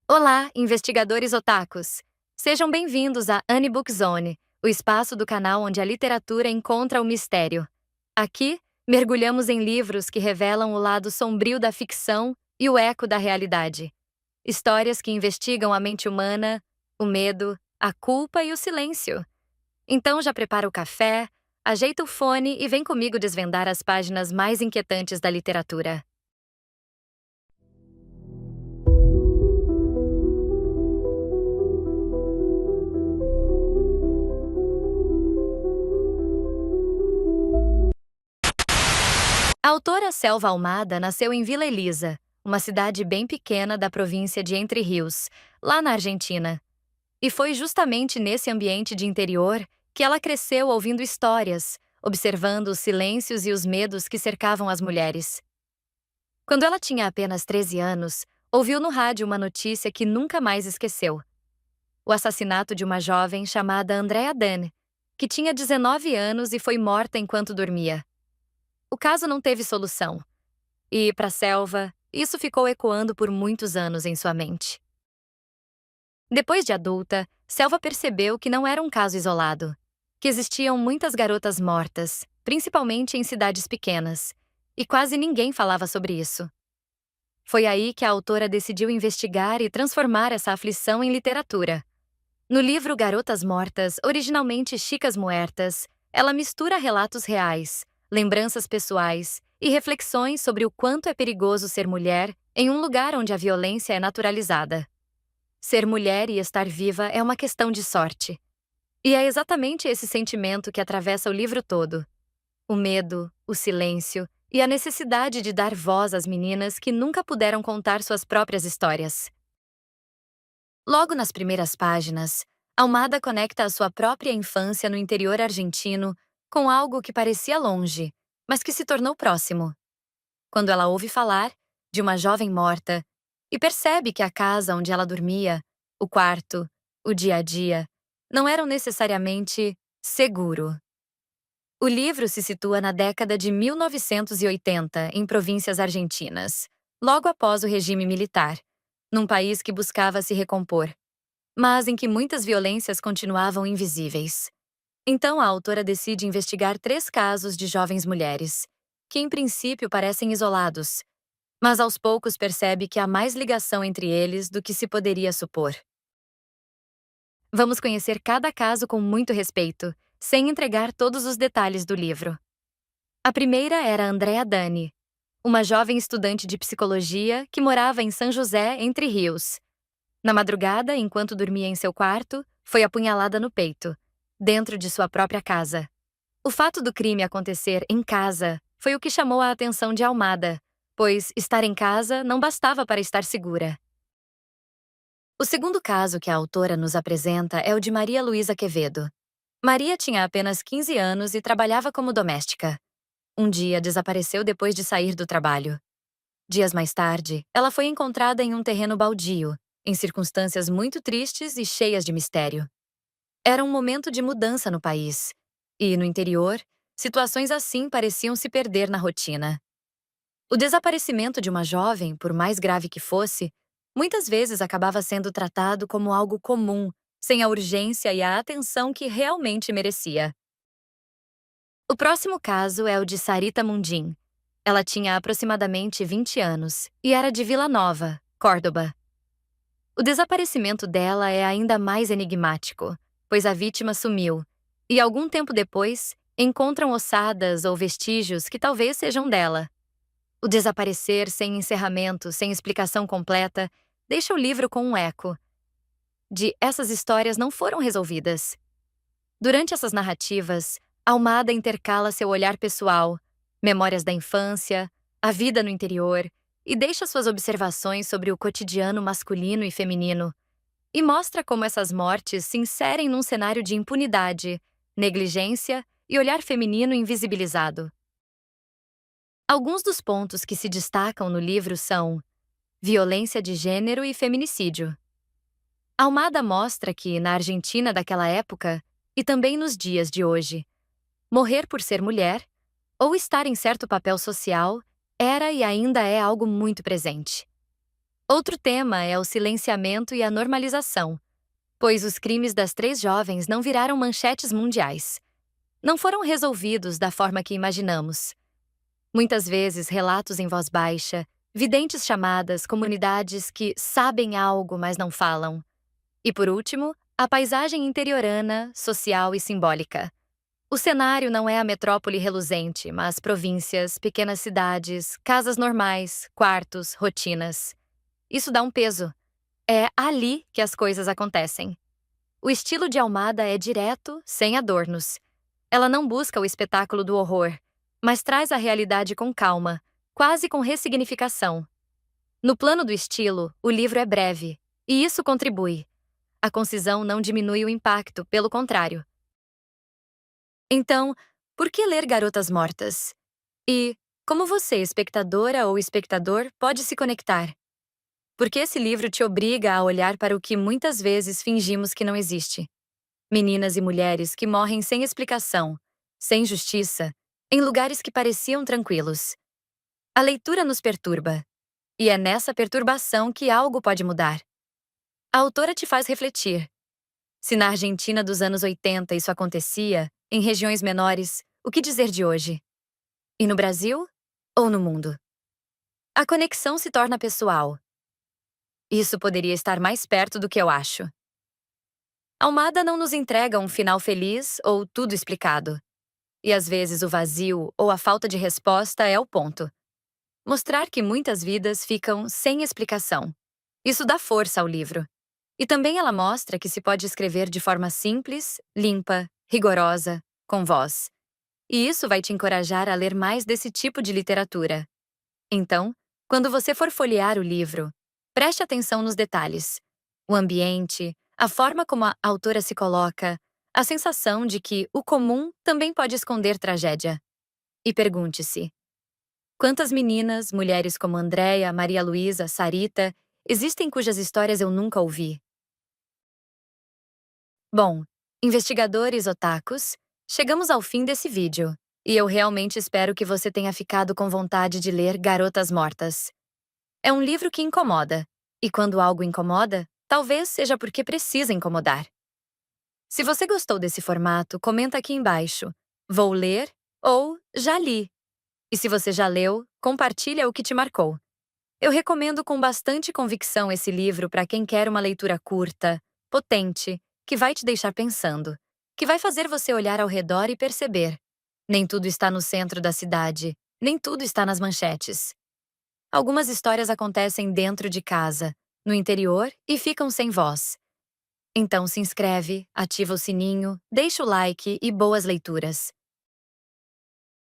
Olá, investigadores otakus! Sejam bem-vindos à Book Zone, o espaço do canal onde a literatura encontra o mistério. Aqui, mergulhamos em livros que revelam o lado sombrio da ficção e o eco da realidade. Histórias que investigam a mente humana, o medo, a culpa e o silêncio. Então já prepara o café, ajeita o fone e vem comigo desvendar as páginas mais inquietantes da literatura. A autora Selva Almada nasceu em Vila Elisa, uma cidade bem pequena da província de Entre Rios, lá na Argentina. E foi justamente nesse ambiente de interior que ela cresceu ouvindo histórias, observando os silêncios e os medos que cercavam as mulheres. Quando ela tinha apenas 13 anos, ouviu no rádio uma notícia que nunca mais esqueceu: o assassinato de uma jovem chamada Andrea Dan, que tinha 19 anos e foi morta enquanto dormia. O caso não teve solução. E, para Selva, isso ficou ecoando por muitos anos em sua mente. Depois de adulta, Selva percebeu que não era um caso isolado, que existiam muitas garotas mortas, principalmente em cidades pequenas, e quase ninguém falava sobre isso. Foi aí que a autora decidiu investigar e transformar essa aflição em literatura. No livro Garotas Mortas, originalmente Chicas Muertas, ela mistura relatos reais, lembranças pessoais e reflexões sobre o quanto é perigoso ser mulher em um lugar onde a violência é naturalizada. Ser mulher e estar viva é uma questão de sorte. E é exatamente esse sentimento que atravessa o livro todo: o medo, o silêncio e a necessidade de dar voz às meninas que nunca puderam contar suas próprias histórias. Logo nas primeiras páginas, Almada conecta a sua própria infância no interior argentino com algo que parecia longe, mas que se tornou próximo. Quando ela ouve falar de uma jovem morta e percebe que a casa onde ela dormia, o quarto, o dia a dia, não eram necessariamente seguro. O livro se situa na década de 1980, em províncias argentinas, logo após o regime militar, num país que buscava se recompor, mas em que muitas violências continuavam invisíveis. Então a autora decide investigar 3 casos de jovens mulheres, que em princípio parecem isolados, mas aos poucos percebe que há mais ligação entre eles do que se poderia supor. Vamos conhecer cada caso com muito respeito, sem entregar todos os detalhes do livro. A primeira era Andrea Dani, uma jovem estudante de psicologia que morava em São José, Entre Rios. Na madrugada, enquanto dormia em seu quarto, foi apunhalada no peito, dentro de sua própria casa. O fato do crime acontecer em casa foi o que chamou a atenção de Almada, pois estar em casa não bastava para estar segura. O segundo caso que a autora nos apresenta é o de Maria Luísa Quevedo. Maria tinha apenas 15 anos e trabalhava como doméstica. Um dia desapareceu depois de sair do trabalho. Dias mais tarde, ela foi encontrada em um terreno baldio, em circunstâncias muito tristes e cheias de mistério. Era um momento de mudança no país. E, no interior, situações assim pareciam se perder na rotina. O desaparecimento de uma jovem, por mais grave que fosse, muitas vezes acabava sendo tratado como algo comum, sem a urgência e a atenção que realmente merecia. O próximo caso é o de Sarita Mundim. Ela tinha aproximadamente 20 anos e era de Vila Nova, Córdoba. O desaparecimento dela é ainda mais enigmático, pois a vítima sumiu e, algum tempo depois, encontram ossadas ou vestígios que talvez sejam dela. O desaparecer sem encerramento, sem explicação completa, deixa o livro com um eco de essas histórias não foram resolvidas. Durante essas narrativas, Almada intercala seu olhar pessoal, memórias da infância, a vida no interior, e deixa suas observações sobre o cotidiano masculino e feminino, e mostra como essas mortes se inserem num cenário de impunidade, negligência e olhar feminino invisibilizado. Alguns dos pontos que se destacam no livro são violência de gênero e feminicídio. Almada mostra que, na Argentina daquela época, e também nos dias de hoje, morrer por ser mulher, ou estar em certo papel social, era e ainda é algo muito presente. Outro tema é o silenciamento e a normalização, pois os crimes das três jovens não viraram manchetes mundiais. Não foram resolvidos da forma que imaginamos. Muitas vezes, relatos em voz baixa, videntes chamadas, comunidades que sabem algo, mas não falam. E por último, a paisagem interiorana, social e simbólica. O cenário não é a metrópole reluzente, mas províncias, pequenas cidades, casas normais, quartos, rotinas. Isso dá um peso. É ali que as coisas acontecem. O estilo de Almada é direto, sem adornos. Ela não busca o espetáculo do horror, mas traz a realidade com calma, quase com ressignificação. No plano do estilo, o livro é breve, e isso contribui. A concisão não diminui o impacto, pelo contrário. Então, por que ler Garotas Mortas? E como você, espectadora ou espectador, pode se conectar? Porque esse livro te obriga a olhar para o que muitas vezes fingimos que não existe. Meninas e mulheres que morrem sem explicação, sem justiça, em lugares que pareciam tranquilos. A leitura nos perturba. E é nessa perturbação que algo pode mudar. A autora te faz refletir. Se na Argentina dos anos 80 isso acontecia, em regiões menores, o que dizer de hoje? E no Brasil? Ou no mundo? A conexão se torna pessoal. Isso poderia estar mais perto do que eu acho. Almada não nos entrega um final feliz ou tudo explicado. E às vezes o vazio ou a falta de resposta é o ponto. Mostrar que muitas vidas ficam sem explicação. Isso dá força ao livro. E também ela mostra que se pode escrever de forma simples, limpa, rigorosa, com voz. E isso vai te encorajar a ler mais desse tipo de literatura. Então, quando você for folhear o livro, preste atenção nos detalhes. O ambiente, a forma como a autora se coloca, a sensação de que o comum também pode esconder tragédia. E pergunte-se: quantas meninas, mulheres como Andréia, Maria Luísa, Sarita, existem cujas histórias eu nunca ouvi? Bom, investigadores otakus, chegamos ao fim desse vídeo, e eu realmente espero que você tenha ficado com vontade de ler Garotas Mortas. É um livro que incomoda, e quando algo incomoda, talvez seja porque precisa incomodar. Se você gostou desse formato, comenta aqui embaixo. Vou ler ou já li. E se você já leu, compartilha o que te marcou. Eu recomendo com bastante convicção esse livro para quem quer uma leitura curta, potente, que vai te deixar pensando, que vai fazer você olhar ao redor e perceber. Nem tudo está no centro da cidade, nem tudo está nas manchetes. Algumas histórias acontecem dentro de casa, no interior e ficam sem voz. Então se inscreve, ativa o sininho, deixa o like e boas leituras.